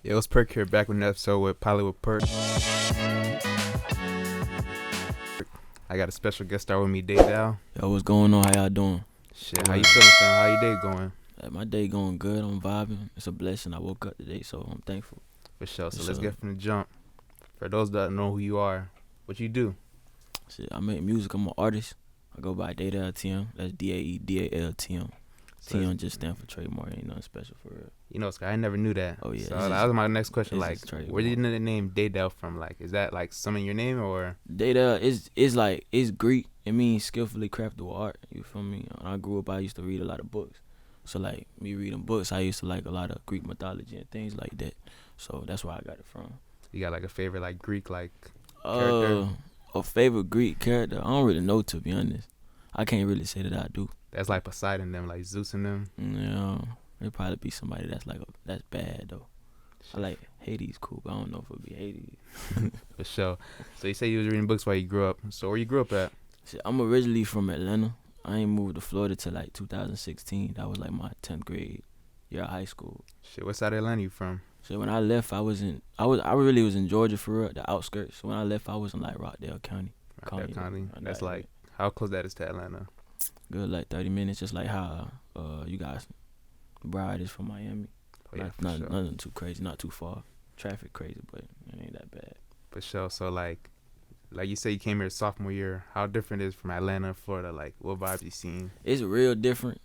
Yeah, it was Perk here, back with an episode with PALEWITHPERK. I got a special guest star with me, Daedaltm. Yo, what's going on? How y'all doing? Shit, how you feeling, fam? How your day going? My day going good. I'm vibing. It's a blessing. I woke up today, so I'm thankful. For sure. So For let's sure. get from the jump. For those that don't know who you are, what you do? Shit, I make music. I'm an artist. I go by Daedaltm. That's Daedaltm. So T just stand for trademark. Ain't nothing special for real. you know, Scott, I never knew that. Oh, yeah, So it's that was my next question. it's Like, just trademark. where did you know the name Daedaltm from? Like, is that like some in your name or? Data is like it's Greek. It means skillfully crafted with art. You feel me? When I grew up, I used to read a lot of books. So like me reading books, I used to like a lot of Greek mythology and things like that. So that's where I got it from. You got like a favorite like Greek like character? A favorite Greek character? I don't really know, to be honest. I can't really say that I do. That's like Poseidon them, like Zeus and them. Yeah, it'd probably be somebody that's that's bad though. I like Hades, cool, but I don't know if it'd be Hades. For sure. So you say you was reading books while you grew up. So where you grew up at? Shit, I'm originally from Atlanta. I ain't moved to Florida till like 2016. That was like my 10th grade year of high school. Shit, what side of Atlanta you from? So when I left, I really was in Georgia for real, the outskirts. So when I left, I was in like Rockdale County. Rockdale County. and That's that- like how close that is to Atlanta. good, like 30 minutes, just like how you guys Bride is from Miami. Oh yeah, for sure. Nothing too crazy, not too far. Traffic crazy, but it ain't that bad. For sure. So like you say you came here sophomore year. How different is it from Atlanta, Florida? Like what vibes you seen? It's real different.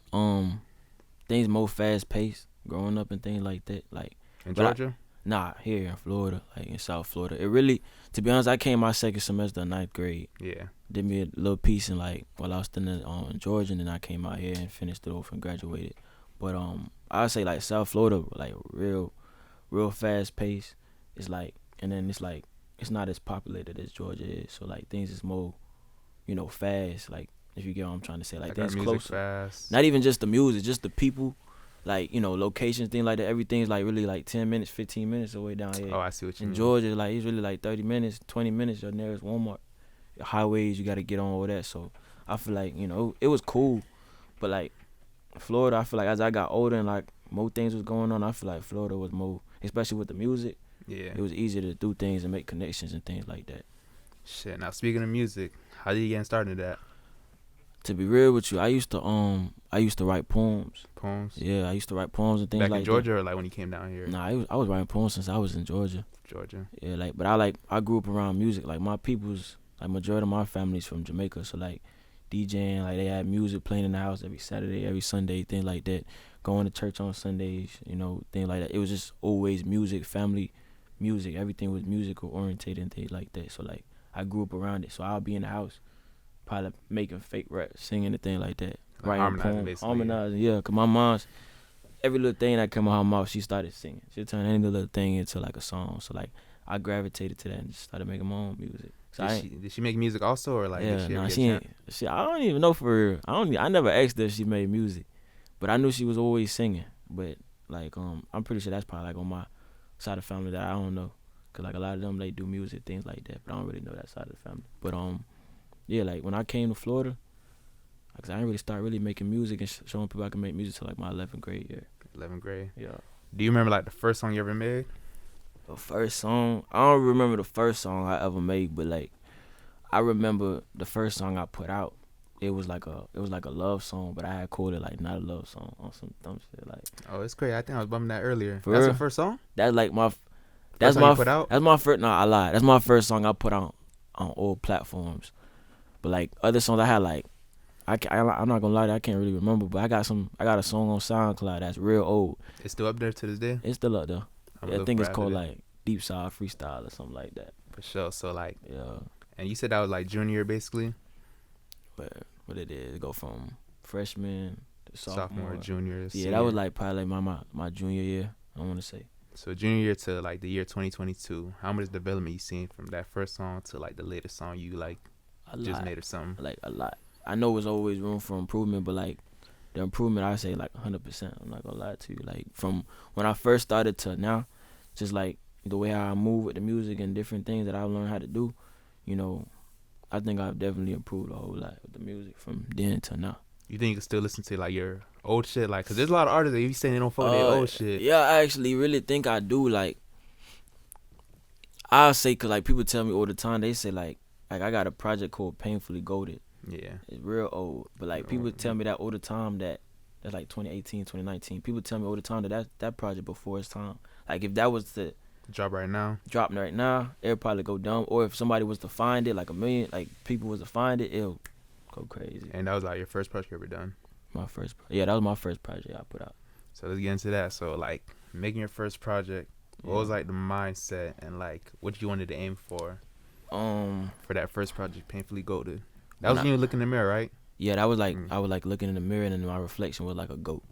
Things more fast paced. Growing up and things like that. Like In but I- Georgia? nah, here in Florida, like in South Florida. It really, to be honest, I came my second semester of 9th grade. Yeah. Did me a little piece in like while I was still in Georgia, and then I came out here and finished it off and graduated. But I'd say like South Florida, like real fast pace. It's like, and then it's like it's not as populated as Georgia is. So like things is more, fast. Like if you get what I'm trying to say, like Like our things music closer. fast. Not even just the music, just the people. Like locations, things like that. Everything's like really like 10 minutes, 15 minutes away down here. Oh, I see what you In mean. Georgia, like it's really like 30 minutes, 20 minutes. Your nearest Walmart, your highways, you got to get on all that. So I feel like it was cool, but like Florida, I feel like as I got older and like more things was going on, I feel like Florida was more, especially with the music. Yeah. It was easier to do things and make connections and things like that. Shit. Now speaking of music, how did you get started in that? To be real with you, I used to write poems. Poems? Yeah, I used to write poems and things Back like in Georgia or like when you came down here? that. Nah, I was writing poems since I was in Georgia. Georgia. Yeah, but I grew up around music. Like my people's, like majority of my family's from Jamaica, so like DJing, like they had music playing in the house every Saturday, every Sunday, things like that. Going to church on Sundays, things like that. It was just always music, family music. Everything was musical orientated and things like that. So like I grew up around it. So I'll be in the house, probably making fake rap, singing and things like that. Like Writing harmonizing, poems, basically. harmonizing, yeah. Cause my mom's every little thing that come out her mouth, she started singing. She turned any little thing into like a song. So like I gravitated to that and just started making my own music. So Did she make music also or like did she ever get she a ain't. I don't even know for real. I never asked her if she made music, but I knew she was always singing. But like I'm pretty sure that's probably like on my side of the family that I don't know, cause like a lot of them they do music things like that, but I don't really know that side of the family. But yeah, like when I came to Florida, cause I didn't really start really making music and showing people I can make music till like my 11th grade year. 11th grade? Yeah. Do you remember like the first song you ever made? The first song, I don't remember the first song I ever made, but like I remember the first song I put out. It was like a love song, but I had called it like not a love song on some dumb shit. Like Oh, it's crazy. I think I was bumming that earlier. For That's real? the first song? that's like my First song you put out? that's my first. No, I lied. That's my first song I put out on all platforms. But like other songs I had like I'm not gonna lie, I can't really remember. But I got a song on SoundCloud that's real old. It's still up there to this day? It's still up there. I'm I gonna think look it's for called after like Deep Side Freestyle or something like that. this. For sure. So like, Yeah. and you said that was like junior year basically? But what it is, it go from freshman to Sophomore, junior, Yeah, senior. that was like probably like my junior year, I want to say. So junior year to like the year 2022, how much development you seen from that first song to like the latest song you like A just lot. made or something? Like a lot. I know there's always room for improvement, but like the improvement, I say like 100%. I'm not gonna lie to you. Like from when I first started to now, just like the way how I move with the music and different things that I've learned how to do, I think I've definitely improved a whole lot with the music from then to now. You think you can still listen to like your old shit? Like, cause there's a lot of artists that you saying they don't fuck with their old shit. Yeah, I actually really think I do. Like I'll say, cause like people tell me all the time, they say like I got a project called Painfully Goated. Yeah. It's real old, but like people tell me that all the time that's like 2018, 2019. People tell me all the time that project before its time. Like if that was to Drop right now. drop right now, it'll probably go dumb. Or if somebody was to find it, like a million, like people was to find it, it'll go crazy. And that was like your first project you ever done. That was my first project I put out. So let's get into that. So like making your first project, what was like the mindset and like what you wanted to aim for that first project, Painfully Goated? That was when you look in the mirror, right? Yeah, that was like I was like looking in the mirror and then my reflection was like a goat.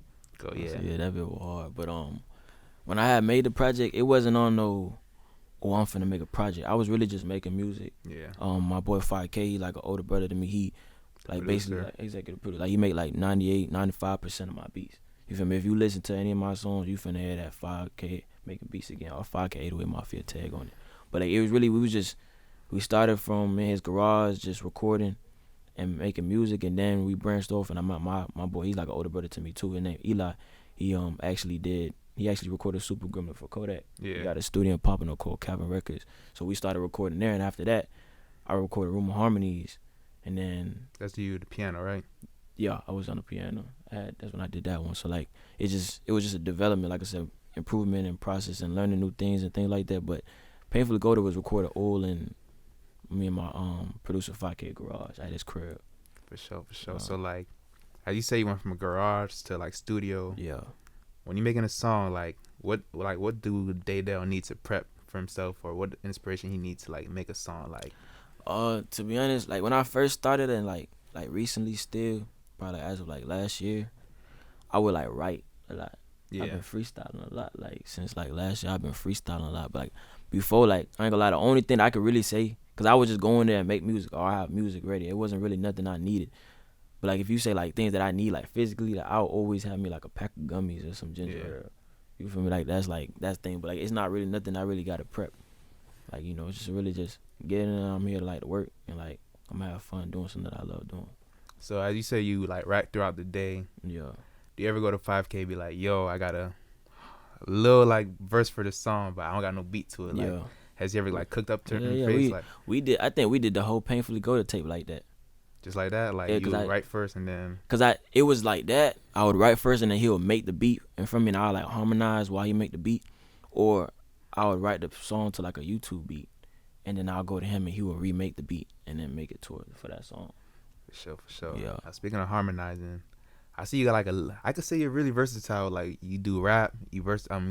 Yeah. So, yeah, that bit was hard. But when I had made the project, it wasn't on no, oh, I'm finna make a project. I was really just making music. Yeah. My boy 5K, he like an older brother than me. He like basically like executive producer. Like he make like 98, 95% of my beats. You feel me? If you listen to any of my songs, you finna hear that 5K making beats again, or 5K 808 Mafia tag on it. But like it was really, we started from in his garage just recording and making music, and then we branched off. And my boy, he's like an older brother to me too. His name Eli. He actually recorded Super Gremlin for Kodak. Yeah. He got a studio in Pompano called Calvin Records. So we started recording there, and after that, I recorded Room of Harmonies, and then that's you, the piano, right? Yeah, I was on the piano. That's when I did that one. So like it was just a development, like I said, improvement and process and learning new things and things like that. But Painfully Goated was recorded all in me and my producer 5K garage at his crib. For sure. So like, as you say, you went from a garage to like studio. Yeah. When you're making a song, like what do Daedaltm need to prep for himself, or what inspiration he needs to like make a song like? To be honest, like when I first started and like recently still, probably as of like last year, I would like write a lot. Yeah. I've been freestyling a lot. Like since like last year, I've been freestyling a lot. But like before, like I ain't gonna lie, the only thing I could really say, cause I would just go in there and make music, or I have music ready. It wasn't really nothing I needed. But like if you say like things that I need like physically, like I'll always have me like a pack of gummies or some ginger ale. You feel me? Like that's thing. But like it's not really nothing I really got to prep. Like it's just really just getting in. I'm here to like to work and like I'm gonna have fun doing something that I love doing. So as you say, you like rap throughout the day. Yeah. Do you ever go to 5K be like, yo, I got a little like verse for this song, but I don't got no beat to it? Like, Yeah. has you ever like cooked up to Yeah, face? We did. I think we did the whole Painfully Goated tape like that. Just like that, like you would write first and then. It was like that. I would write first and then he would make the beat, and from me, and I would like harmonize while he make the beat, or I would write the song to like a YouTube beat, and then I'll go to him and he would remake the beat and then make it for that song. For sure. Yeah. Speaking of harmonizing, I see you got like I could say you're really versatile. Like you do rap, you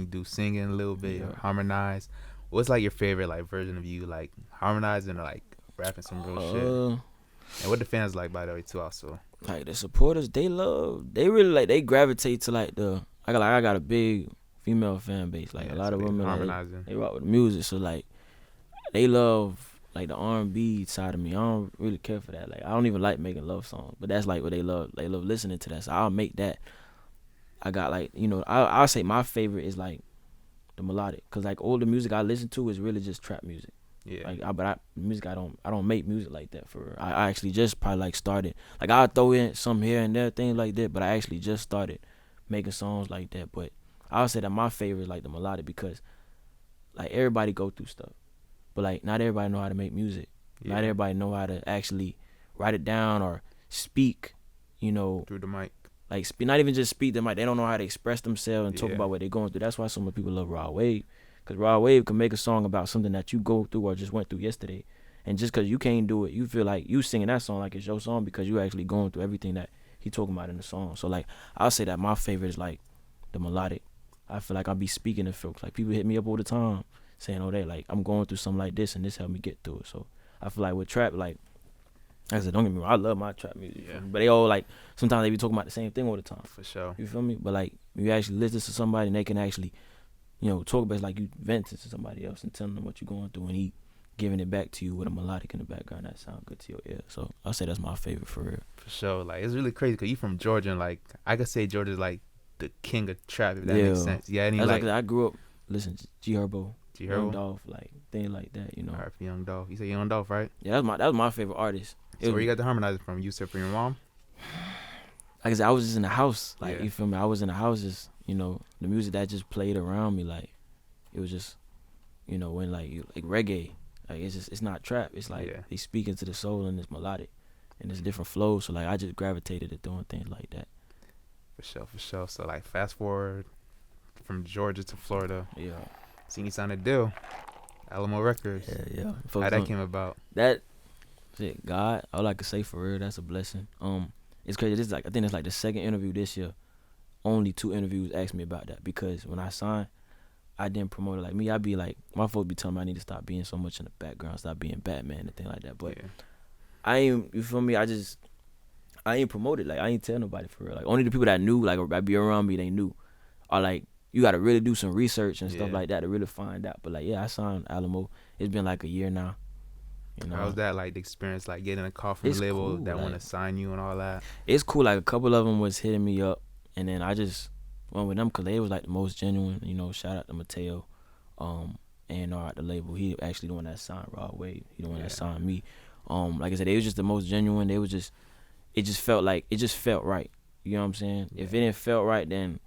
do singing a little bit, harmonize. What's like your favorite like version of you, like harmonizing or like rapping some real shit? And what the fans like, by the way, too, also. Like the supporters, they really like, they gravitate to like I got a big female fan base. Like a lot of women, like, they rock with the music. So like they love like the R&B side of me. I don't really care for that. Like I don't even like making love songs, but that's like what they love. They love listening to that. So I'll make that. I got like I'll say my favorite is like the melodic, cause like all the music I listen to is really just trap music. Yeah. Like music I don't make music like that for real. I actually just probably like started, like I'll throw in some here and there things like that, but I actually just started making songs like that. But I'll say that my favorite is like the melodic, because like everybody go through stuff, but like not everybody know how to make music. Not everybody know how to actually write it down or speak, through the mic. Like not even just speak the mic. They don't know how to express themselves and talk about what they're going through. That's why so many people love Raw Wave. Because Raw Wave can make a song about something that you go through or just went through yesterday. And just because you can't do it, you feel like you singing that song like it's your song, because you actually going through everything that he talking about in the song. So, like, I'll say that my favorite is, like, the melodic. I feel like I'll be speaking to folks. Like, people hit me up all the time saying, oh, like, I'm going through something like this, and this helped me get through it. So, I feel like with trap, like I said, don't get me wrong, I love my trap music. Yeah. But they all, like, sometimes they be talking about the same thing all the time. For sure. You feel me? But, like, you actually listen to somebody and they can actually, talk about it, like you venting to somebody else and telling them what you're going through, and he giving it back to you with a melodic in the background that sound good to your ear. So I'll say that's my favorite for real. For sure. Like, it's really crazy because you from Georgia, and like I could say Georgia's like the king of trap, if that makes sense. Yeah, and like I grew up listening to G Herbo, Young Dolph, like things like that. Alright, for Young Dolph. You say Young Dolph, right? Yeah, that was my favorite artist. So where you got the harmonizer from? You said from your mom? Like I said, I was just in the house. Like you feel me? I was in the house, just the music that just played around me, like it was just you know, when like reggae, like it's not trap. It's like Yeah. they speak into the soul and it's melodic, and it's different flows. So like I just gravitated to doing things like that. For sure, for sure. So like fast forward from Georgia to Florida. Yeah, Seen you sign a deal. Alamo Records. yeah. How that came about? That shit, God, all I could say for real, that's a blessing. It's crazy. This is like I think it's like the second interview this year. Only 2 interviews asked me about that because when I signed, I didn't promote it like me. I'd be like, my folks be telling me I need to stop being so much in the background, stop being Batman and things like that. But Yeah. I ain't, you feel me? I ain't promoted. Like I ain't tell nobody for real. Like only the people that knew, like I be around me, they knew. Or like you got to really do some research and stuff like that to really find out. But like yeah, I signed Alamo. It's been like a year now. You know, How's that like the experience, like getting a call from a label cool, that want to like, sign you and all that? it's cool. Like a couple of them was hitting me up, and then I just went with them because they was like the most genuine. You know, shout out to Mateo, A&R at the label. He actually the one that signed Raw Wave. He the one that signed me. Like I said, they was just the most genuine. They was just, it just felt right. You know what I'm saying? Yeah. If it didn't felt right, then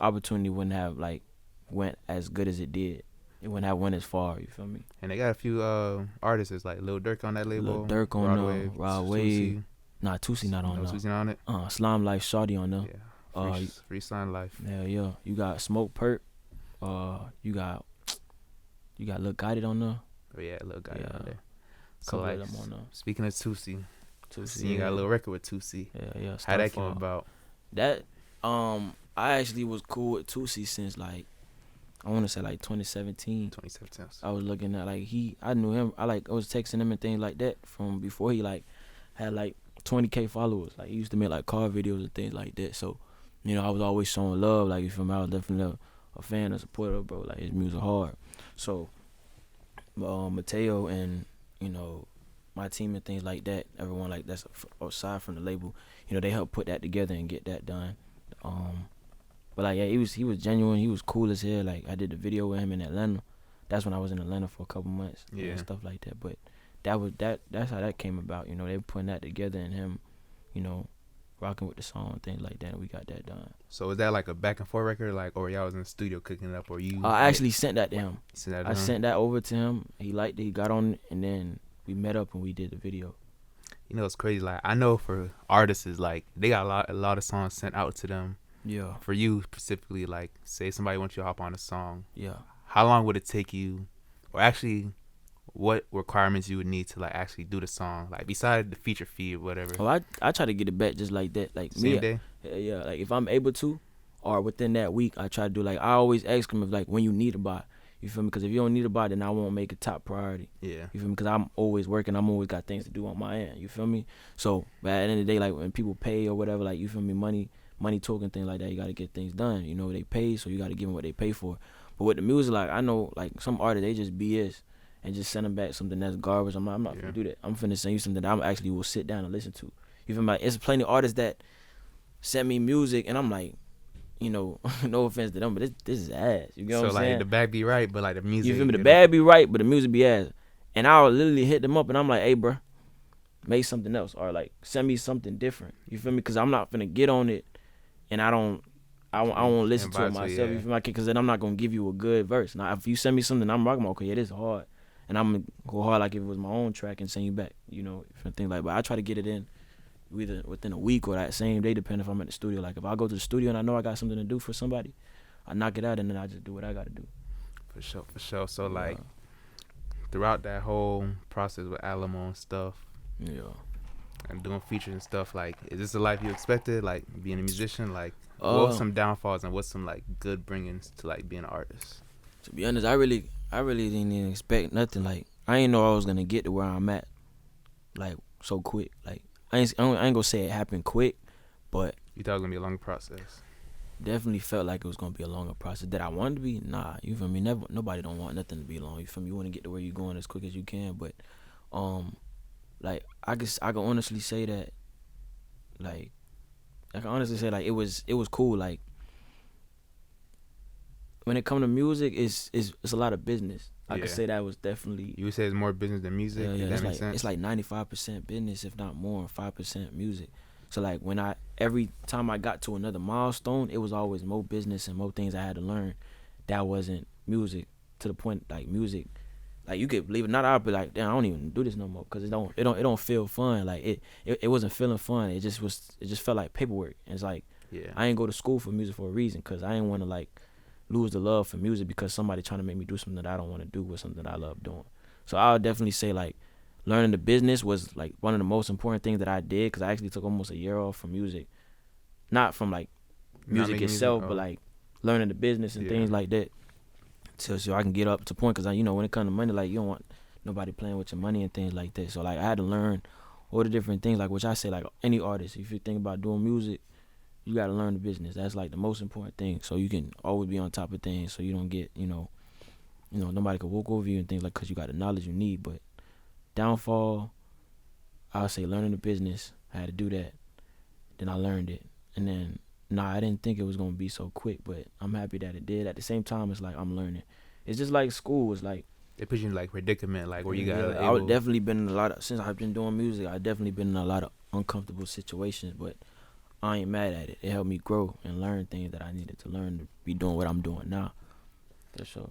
opportunity wouldn't have like went as good as it did. It wouldn't have went as far. You feel me? And they got a few artists like Lil Durk on that label. Lil Durk on Raw Wave. Nah, Tusi not on no there. Tusi on it. Slime Life Shawty on there. Yeah. Free Slime Life. Yeah. You got Smoke Perk. You got Lil Guided on there. Oh yeah, Lil Guy on there. So Couple like, of them on there. speaking of Tusi, Tusi, you got a little record with Tusi. Yeah. How that came about? That I actually was cool with Tusi since like I want to say like 2017. 2017. I was looking at like I knew him. I was texting him and things like that from before he like had like 20K followers. Like he used to make like car videos and things like that. So, you know, I was always showing love. Like you feel me? I was definitely a fan, a supporter, bro. Like his music hard. So, Mateo and you know my team and things like that. Everyone like that's aside from the label. You know they helped put that together and get that done. But like yeah, he was genuine. He was cool as hell. Like I did the video with him in Atlanta. That's when I was in Atlanta for a couple months and stuff like that. But that's how that came about. You know, they were putting that together and him, you know, rocking with the song and things like that. And we got that done. So is that like a back and forth record, like, or y'all was in the studio cooking it up, or you? I actually sent that to him. I sent that over to him. He liked it. He got on it, and then we met up and we did the video. You know, it's crazy. Like I know for artists, is like they got a lot of songs sent out to them. Yeah. For you specifically, like say somebody wants you to hop on a song. Yeah. How long would it take you, or actually, what requirements you would need to like actually do the song, like beside the feature fee or whatever? Oh, I try to get it back just like that, like Same day. Yeah. Like if I'm able to, or within that week, I try to do like I always ask him if like when you need a bot. You feel me? Because if you don't need a bot, then I won't make it top priority. Yeah. You feel me? Because I'm always working. I'm always got things to do on my end. You feel me? So, but at the end of the day, like when people pay or whatever, like you feel me, money talking, things like that, you got to get things done. You know, they pay, so you got to give them what they pay for. But with the music, like I know, like some artists, they just BS and just send them back something that's garbage. I'm not finna do that. I'm finna send you something that I actually will sit down and listen to. You feel me? Like, it's plenty of artists that send me music, and I'm like, you know, no offense to them, but this is ass. You know what I'm saying? So like the bag be right, but like the music. You feel me? The bag be right, but the music be ass. And I'll literally hit them up, and I'm like, hey, bro, make something else, or like send me something different. You feel me? Because I'm not finna get on it, and I won't listen to it myself. You feel me? Because then I'm not gonna give you a good verse. Now, if you send me something, I'm rocking. Okay, yeah, this is hard, and I'm gonna go hard like if it was my own track and send you back. You know, thing like. But I try to get it in either within a week or that same day, depending if I'm at the studio. Like if I go to the studio and I know I got something to do for somebody, I knock it out and then I just do what I gotta do. For sure. So like throughout that whole process with Alamo and stuff, and doing features and stuff, like is this the life you expected? Like being a musician, like what were some downfalls and what's some like good bringings to like being an artist? To be honest, I really didn't even expect nothing. Like I didn't know I was gonna get to where I'm at, like so quick. Like I ain't gonna say it happened quick, but you thought it was gonna be a long process. Definitely felt like it was gonna be a longer process. That I wanted to be, nah. You feel me? Nobody don't want nothing to be long. You feel me? You want to get to where you're going as quick as you can. But, like I can honestly say that, like, it was cool. Like when it come to music, it's a lot of business. I could say that was definitely. You would say it's more business than music. Yeah. That makes sense. It's like 95% business, if not more, 5% music. So like every time I got to another milestone, it was always more business and more things I had to learn. That wasn't music. to the point like music, like you could believe it or not, I'll be like, damn, I don't even do this no more because it don't feel fun. Like it wasn't feeling fun. It just felt like paperwork. And it's like Yeah. I ain't go to school for music for a reason because I ain't want to like lose the love for music because somebody trying to make me do something that I don't want to do with something that I love doing. So I would definitely say like learning the business was like one of the most important things that I did because I actually took almost a year off from music, not from like music itself, but like learning the business and things like that. So I can get up to point because you know when it comes to money, like you don't want nobody playing with your money and things like that. So like I had to learn all the different things, like which I say like any artist, if you think about doing music, you got to learn the business. That's like the most important thing. So you can always be on top of things. So you don't get nobody could walk over you and things like because you got the knowledge you need. But downfall, I would say learning the business. I had to do that. Then I learned it, and then I didn't think it was gonna be so quick, but I'm happy that it did. At the same time, it's like I'm learning. It's just like school. It's like it puts you in like predicament, like where you got. I've definitely been in a lot of since I've been doing music. I've definitely been in a lot of uncomfortable situations, but I ain't mad at it. It helped me grow and learn things that I needed to learn to be doing what I'm doing now. For sure.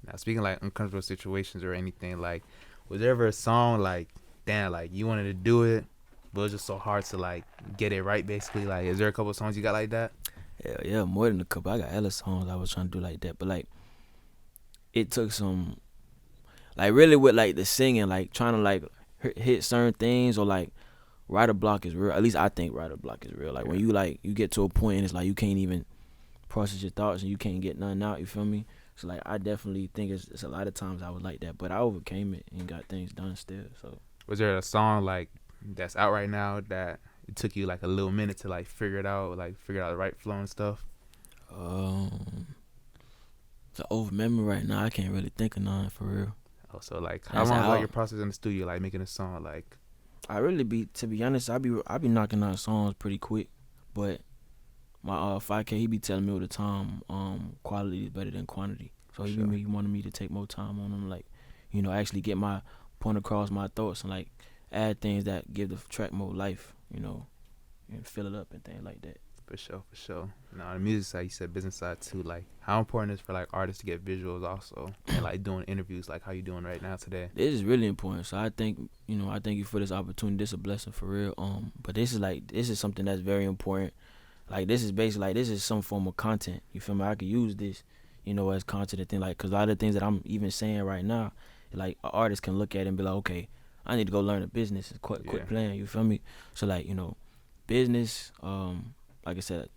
Now speaking like uncomfortable situations or anything, like was there ever a song like damn like you wanted to do it, but it was just so hard to like get it right basically? Like is there a couple of songs you got like that? Yeah, more than a couple. I got hella songs I was trying to do like that, but like it took some like really with like the singing, like trying to like hit certain things or like writer block is real. At least I think writer block is real. Like when you like you get to a point and it's like you can't even process your thoughts and you can't get nothing out. You feel me? So like I definitely think it's a lot of times I was like that, but I overcame it and got things done still. So was there a song like that's out right now that it took you like a little minute to like figure it out, like figure out the right flow and stuff? The over memory right now, I can't really think of none for real. Oh, so like how long is like your process in the studio, like making a song? Like I really to be honest, I be knocking out songs pretty quick, but my 5K he be telling me all the time, quality is better than quantity. So he wanted me to take more time on them, like actually get my point across, my thoughts, and like add things that give the track more life, and fill it up and things like that. For sure. Now on the music side, you said business side too. Like how important is it for like artists to get visuals also, and like doing interviews, like how you doing right now today? This is really important. So I think I thank you for this opportunity. This is a blessing for real. But this is something that's very important. Like this is basically like this is some form of content. You feel me? I could use this, as content and thing like because a lot of the things that I'm even saying right now, like an artist can look at it and be like, okay, I need to go learn the business and quit playing. You feel me? So like business. Like I said,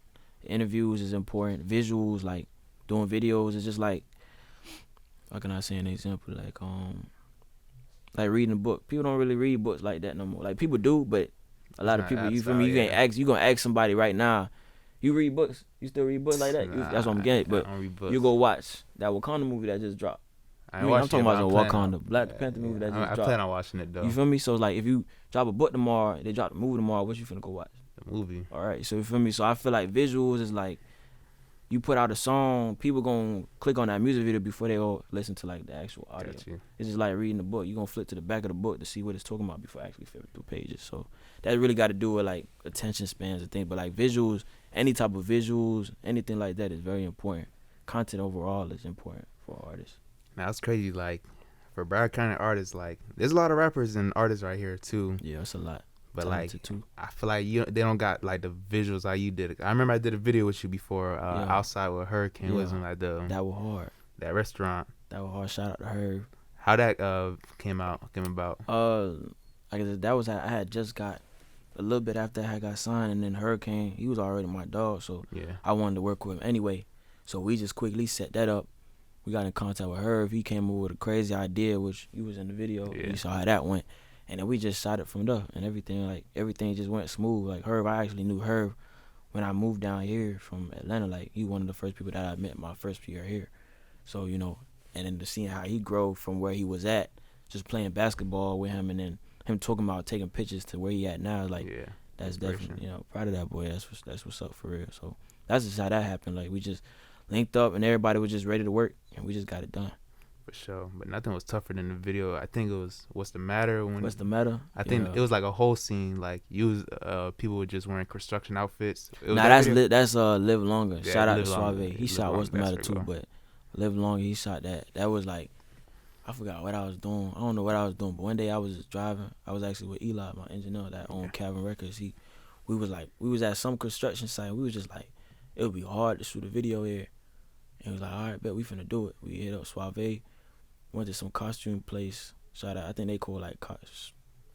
interviews is important. Visuals, like doing videos, is just like, how can I say an example? Like reading a book. People don't really read books like that no more. Like people do, but a lot of people, you feel me? You gonna ask somebody right now. You read books? You still read books like that? That's what I'm getting. But you go watch that Wakanda movie that just dropped. I'm talking about the Wakanda Black Panther movie that just dropped. I plan on watching it though. You feel me? So it's like if you drop a book tomorrow, they drop the movie tomorrow. What you finna go watch? The movie. All right, so you feel me? So I feel like visuals is like you put out a song, people gonna click on that music video before they all listen to like the actual audio. It's just like reading the book. You gonna flip to the back of the book to see what it's talking about before actually flipping through pages. So that really got to do with like attention spans and things. But like visuals, any type of visuals, anything like that is very important. Content overall is important for artists. Now it's crazy. Like for Broward County artists, like there's a lot of rappers and artists right here too. Yeah, it's a lot. But like, I feel like they don't got like the visuals like you did. I remember I did a video with you before outside with Hurricane. It wasn't like that was hard. That restaurant. That was hard. Shout out to her. How that came about? Like I said, that was I had just got a little bit after I got signed, and then Hurricane, he was already my dog, so I wanted to work with him anyway. So we just quickly set that up. We got in contact with Herb. He came up with a crazy idea, which he was in the video. You saw how that went. And then we just shot it from there, and everything just went smooth. Like Herb, I actually knew Herb when I moved down here from Atlanta. Like he one of the first people that I met my first year here. So and then to seeing how he grew from where he was at, just playing basketball with him, and then him talking about taking pictures to where he at now. Like that's definitely proud of that boy. That's what's up for real. So that's just how that happened. Like we just linked up, and everybody was just ready to work, and we just got it done. For sure, but nothing was tougher than the video. I think it was What's the Matter? What's the Matter? I think it was like a whole scene. Like people were just wearing construction outfits. That's Live Longer. Shout out to Suave. He shot What's the Matter too, but Live Longer. He shot that. That was like, I forgot what I was doing. I don't know what I was doing, but one day I was just driving. I was actually with Eli, my engineer that owned Calvin Records. We was at some construction site. We was just like, it would be hard to shoot a video here. And he was like, all right, bet we finna do it. We hit up Suave, went to some costume place. Shout out, I think they call like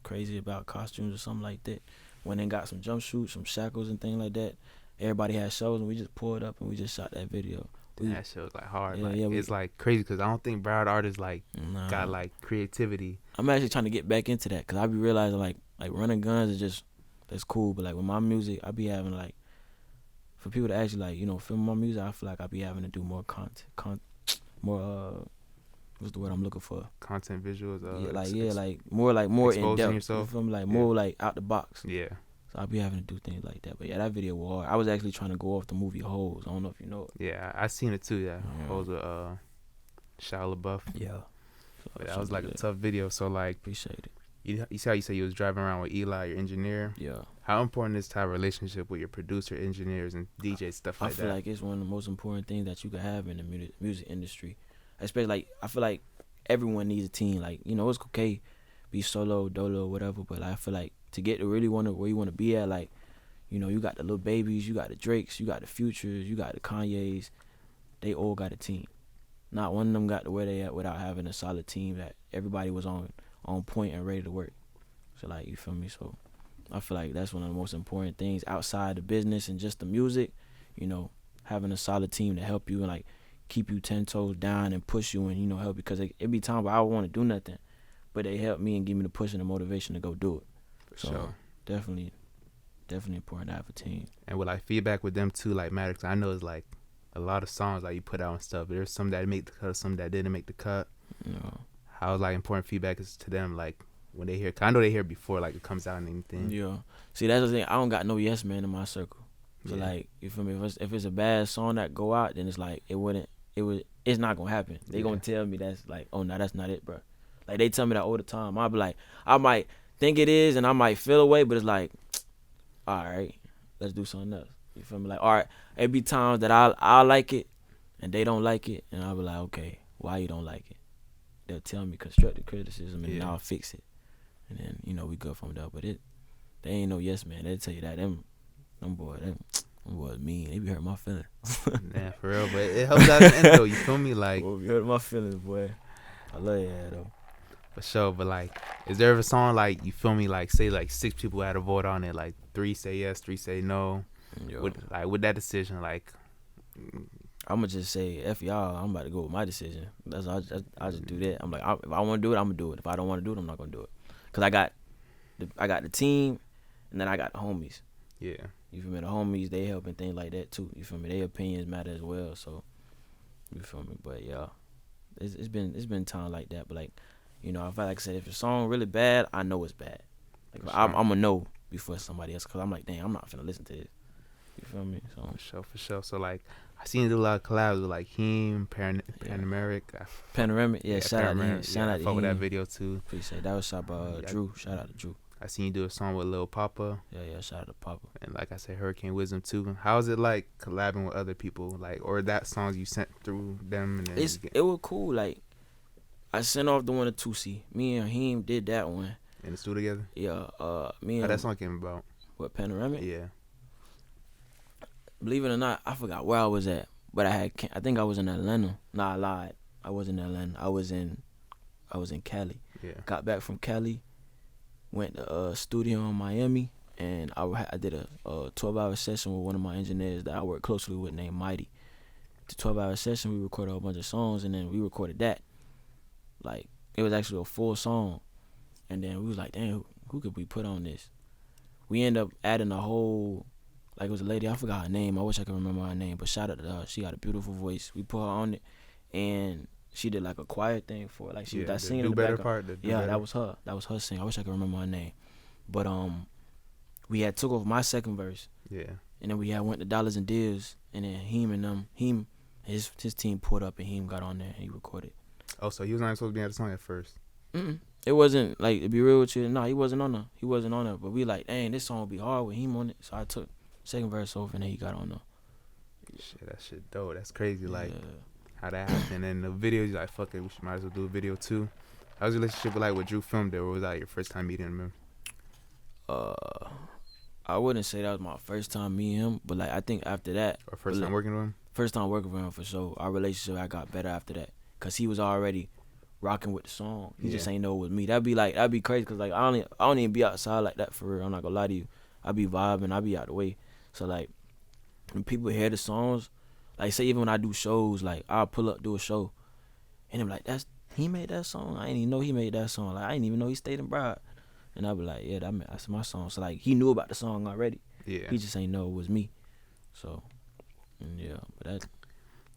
Crazy About Costumes or something like that. Went and got some jumpsuits, some shackles and things like that. Everybody had shows and we just pulled up and we just shot that video. That shit was like hard. Yeah, like, yeah, it's like crazy because I don't think Broward artists like Nah. got like creativity. I'm actually trying to get back into that because I be realizing like running guns is just, that's cool. But like with my music, I be having like, for people to actually like, you know, film my music, I feel like I be having to do more content, more what's the word I'm looking for? Content visuals. More in exposing depth. yourself. You feel me? Like more like out the box. Yeah. So I be having to do things like that. But yeah, that video was hard. I was actually trying to go off the movie Hoes. I don't know if you know it. Yeah, I seen it too. Yeah, Hoes with Shia LaBeouf. Yeah. So But that was like a tough video. So like, appreciate it. you see how you say you was driving around with Eli, your engineer. Yeah. How important is to have a relationship with your producer, engineers, and DJ stuff like that? I feel like it's one of the most important things that you can have in the music industry. Especially like, I feel like everyone needs a team. Like, you know, it's okay, be solo, dolo, whatever. But like, I feel like to get to really where you want to be at, like, you know, you got the Lil Babies, you got the Drakes, you got the Futures, you got the Kanyes. They all got a team. Not one of them got to where they at without having a solid team that everybody was on point and ready to work. So like, you feel me? So I feel like that's one of the most important things outside the business and just the music. You know, having a solid team to help you and like keep you 10 toes down and push you and, you know, help you. Because it be times where I want to do nothing, but they help me and give me the push and the motivation to go do it. For sure. Definitely important to have a team. And with like feedback with them too, like matters. I know it's like a lot of songs like you put out and stuff. There's some that make the cut, some that didn't make the cut. Yeah. How like important feedback is to them, like when they hear. Cause I know they hear before like it comes out and anything. Yeah. See, that's the thing. I don't got no yes man in my circle. So like, you feel me? If it's a bad song that go out, then it's like it's not gonna happen. They gonna tell me that's like, oh no, that's not it, bro. Like they tell me that all the time. I'll be like, I might think it is and I might feel away, but it's like, all right, let's do something else. You feel me? Like, all right, it be times that I like it and they don't like it, and I'll be like, okay, why you don't like it? They'll tell me constructive criticism and I'll fix it, and then, you know, we go from there. But they ain't no yes man. They'll tell you that them boys mean. They be hurting my feelings. Yeah, for real. But it helps out in the end though. You feel me? Like, boy, be hurting my feelings, boy. I love you though. For sure. But like, is there ever a song like, you feel me? Like, say like 6 people had a vote on it. Like 3 say yes, 3 say no. With that decision, like, I'm gonna just say F y'all. I'm about to go with my decision. I just do that. I'm like, if I want to do it, I'm gonna do it. If I don't want to do it, I'm not gonna do it. Cause I got the team, and then I got the homies. Yeah. You feel me? The homies, they help and things like that too. You feel me? Their opinions matter as well. So you feel me? But yeah, it's been time like that. But like, you know, if I said, if a song really bad, I know it's bad. Like sure. I'm gonna know before somebody else. Cause I'm like, dang, I'm not finna listen to this. You feel me? So For sure. So like, I seen you do a lot of collabs with like him, Panoramic. Panoramic, yeah. Shout out to him. Shout out to him. With that video too. Appreciate it. That was shot by Drew. Shout out to Drew. I seen you do a song with Lil Papa. Yeah. Shout out to Papa. And like I said, Hurricane Wisdom too. How is it like collabing with other people, like, or that songs you sent through them? And then it was cool. Like, I sent off the one to Tusi. Me and him did that one. In the studio together. Yeah. Me and how that song came about? What, Panoramic? Yeah. Believe it or not, I forgot where I was at, but I think I was in Atlanta. Nah, I lied. I wasn't in Atlanta. I was in Cali. Yeah. Got back from Cali, went to studio in Miami, and I did a 12-hour session with one of my engineers that I work closely with named Mighty. The 12-hour session, we recorded a whole bunch of songs, and then we recorded that. Like, it was actually a full song, and then we was like, damn, who could we put on this? We ended up adding a whole, like, it was a lady, I forgot her name. I wish I could remember her name, but shout out to her. She got a beautiful voice. We put her on it, and she did like a choir thing for it. Like, she was that singing in the background. That was her. That was her singing. I wish I could remember her name. But we had took off my second verse. Yeah. And then we had went to Dollars and Deals, and then his team pulled up, and him got on there and he recorded. Oh, so he was not supposed to be on the song at first? It wasn't, like, to be real with you, he wasn't on there. He wasn't on there. But we like, dang, this song would be hard with him on it. So I took second verse off, and then he got on there. Shit, that shit dope. That's crazy. Like, how that happened. And the videos, you like, fuck it, we might as well do a video too. How was your relationship like with Drew filmed it, or was that your first time meeting him? Uh, I wouldn't say that was my first time meeting him, but like I think after that, Or first time working with him? First time working with him for sure. Our relationship I got better after that, cause he was already rocking with the song. He just ain't know it was me. That'd be crazy, cause like I don't even be outside like that for real. I'm not gonna lie to you. I be vibing. I be out the way. So like when people hear the songs, like say even when I do shows, like I'll pull up do a show, and I'm like, he made that song. I didn't even know he made that song. Like I didn't even know he stayed in Bride. And I'll be like, yeah, that's my song. So like he knew about the song already. Yeah. He just ain't know it was me. So yeah, but that.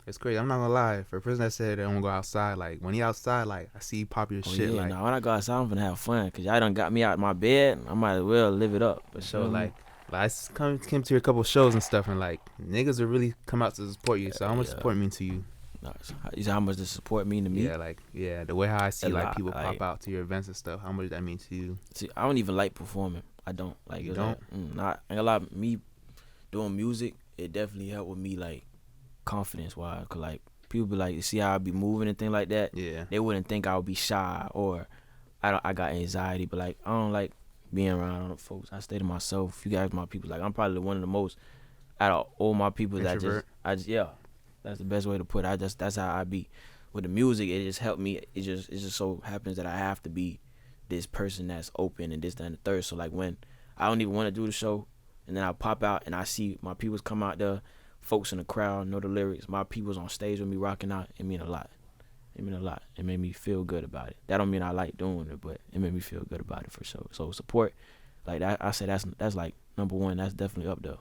It's crazy. I'm not gonna lie. For a person that said they don't go outside, like when he outside, like I see you pop your shit. Yeah, like nah, when I go outside, I'm gonna have fun, cause y'all done got me out of my bed. I might as well live it up. For sure. Like I came to a couple shows and stuff, and like niggas will really come out to support you. So how much support mean to you? You say how much does support mean to me? Yeah, the way how I see like people like, pop out to your events and stuff. How much does that mean to you? See, I don't even like performing. I don't like. You don't? Not a lot. Me doing music, it definitely helped with me like confidence wise, cause like people be like, you see how I be moving and things like that. Yeah. They wouldn't think I would be shy or I got anxiety, but like I don't like being around other folks. I stay to myself. You guys, my people, like I'm probably one of the most out of all my people Introvert. that I just yeah. That's the best way to put it. That's how I be. With the music, it just helped me. It just so happens that I have to be this person that's open and this, that, and the third. So like when I don't even want to do the show, and then I pop out and I see my peoples come out there, folks in the crowd know the lyrics. My peoples on stage with me rocking out. It mean a lot. It mean a lot. It made me feel good about it. That don't mean I like doing it, but it made me feel good about it for sure. So support, like that, I say that's like number one. That's definitely up there.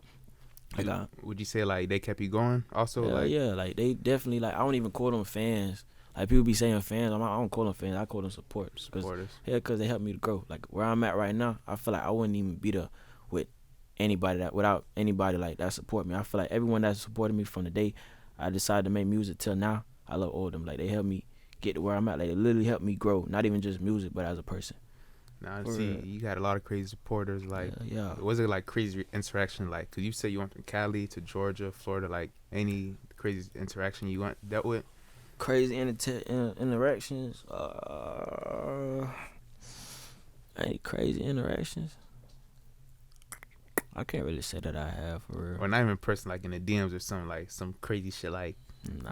Like would you say like they kept you going also? Like they definitely like I don't even call them fans. Like people be saying fans, I don't call them fans. I call them supporters. Because they help me to grow. Like where I'm at right now, I feel like I wouldn't even be there with anybody without anybody like that support me. I feel like everyone that supported me from the day I decided to make music till now, I love all of them. Like they helped me get to where I'm at. Like they literally helped me grow. Not even just music, but as a person. Now see, you got a lot of crazy supporters. Like, yeah. Was it like crazy interaction? Like, cause you said you went from Cali to Georgia, Florida. Like, any crazy interaction you dealt with? Crazy interactions. Any crazy interactions? I can't really say that I have for real. Or not even in person, like in the DMs or something, like some crazy shit. Like,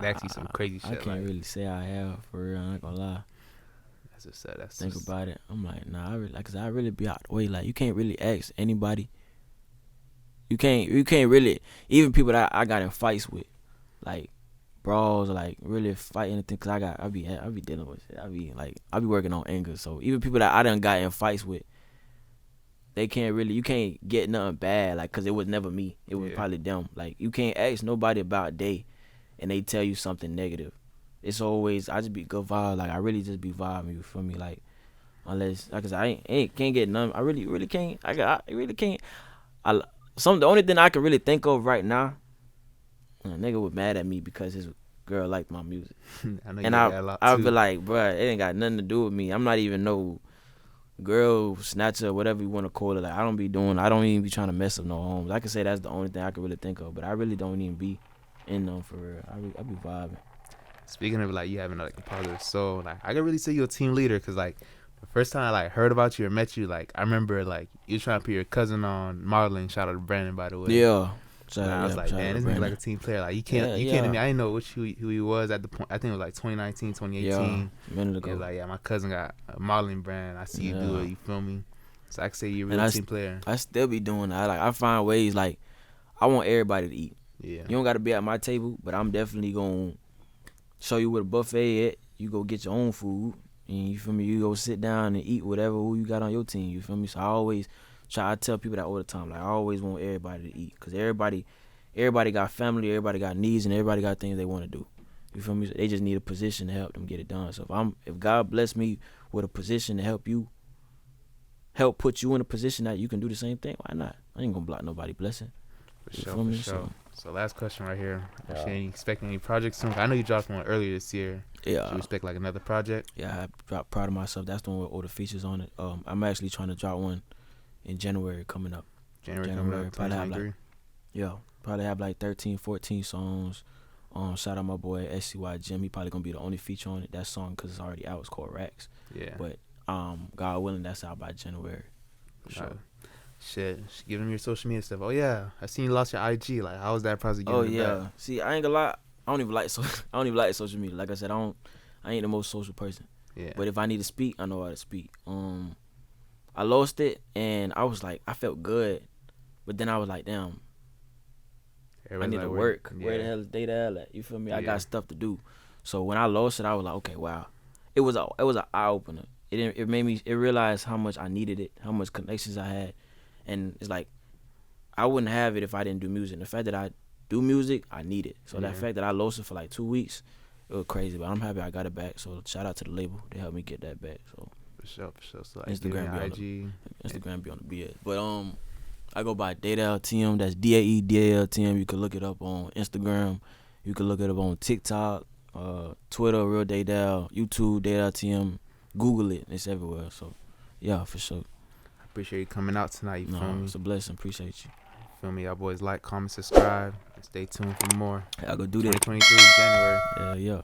actually some crazy shit. I can't really say I have for real. I'm not gonna lie. Think about it. I'm like, nah, cause I really be out the way. Like, you can't really ask anybody. You can't really, even people that I got in fights with, like brawls, like really fighting anything. Cause I be dealing with it. I be working on anger. So even people that I done got in fights with, you can't get nothing bad. Like, cause it was never me. It was probably them. Like, you can't ask nobody about day, and they tell you something negative. It's always, I just be good vibe. Like, I really just be vibing, you feel me? Like, unless, like I said, I can't get none. I really can't. I really can't. The only thing I can really think of right now, a nigga was mad at me because his girl liked my music. I'll be like, bruh, it ain't got nothing to do with me. I'm not even no girl snatcher, whatever you want to call it. Like, I don't even be trying to mess up no homes. I can say that's the only thing I can really think of, but I really don't even be in them for real. I be vibing. Speaking of like you having like a positive soul, like I can really say you're a team leader, cause like the first time I like heard about you or met you, like I remember like you trying to put your cousin on modeling. Shout out to Brandon, by the way. Yeah. I was like, man, this nigga like a team player. Like you can't to me. I didn't know who he was at the point. I think it was like 2019, 2018. Yeah, a minute ago. It was like, my cousin got a modeling brand. I see you do it. You feel me? So I can say you're a real team player. I still be doing that. Like I find ways. Like I want everybody to eat. Yeah. You don't got to be at my table, but I'm definitely gonna show you where the buffet at. You go get your own food, and you feel me. You go sit down and eat whatever who you got on your team. You feel me? So I always try to tell people that all the time. Like I always want everybody to eat, cause everybody got family, everybody got needs, and everybody got things they want to do. You feel me? So they just need a position to help them get it done. So if God bless me with a position to help put you in a position that you can do the same thing, why not? I ain't gonna block nobody blessing. For sure. So last question right here. Are you expecting any projects soon? I know you dropped one earlier this year. Yeah. Should you expect like another project? Yeah, I dropped Proud of Myself. That's the one with all the features on it. I'm actually trying to drop one in January coming up. January coming up, 2023? Probably have like 13, 14 songs. Shout out my boy SCY Jim. He probably gonna be the only feature on it. That song, cause it's already out, it's called Racks. Yeah. But God willing, that's out by January. For sure. Shit, give them your social media stuff. Oh yeah, I seen you lost your IG. Like, how was that process? Oh yeah. See, I ain't gonna lie. I don't even like social media. Like I said, I ain't the most social person. Yeah. But if I need to speak, I know how to speak. I lost it, and I was like, I felt good, but then I was like, damn, I need to work. Yeah. Where the hell is Daedaltm at? You feel me? I Yeah. got stuff to do. So when I lost it, I was like, okay, wow. It was an eye opener. It made me realize how much I needed it, how much connections I had, and it's like I wouldn't have it if I didn't do music. And the fact that I do music, I need it. So that fact that I lost it for like 2 weeks, it was crazy. But I'm happy I got it back. So shout out to the label. They helped me get that back. So For sure. So like Instagram be on the BS. But I go by Daedaltm. That's Daedaltm. You can look it up on Instagram. You can look it up on TikTok, Twitter, Real Daedal, YouTube, Daedaltm. Google it. It's everywhere. So yeah, for sure. I appreciate you coming out tonight. You feel me? It's a blessing. Appreciate you. Feel me? Y'all boys like, comment, subscribe, and stay tuned for more. I go do that. 2023 January. Yeah.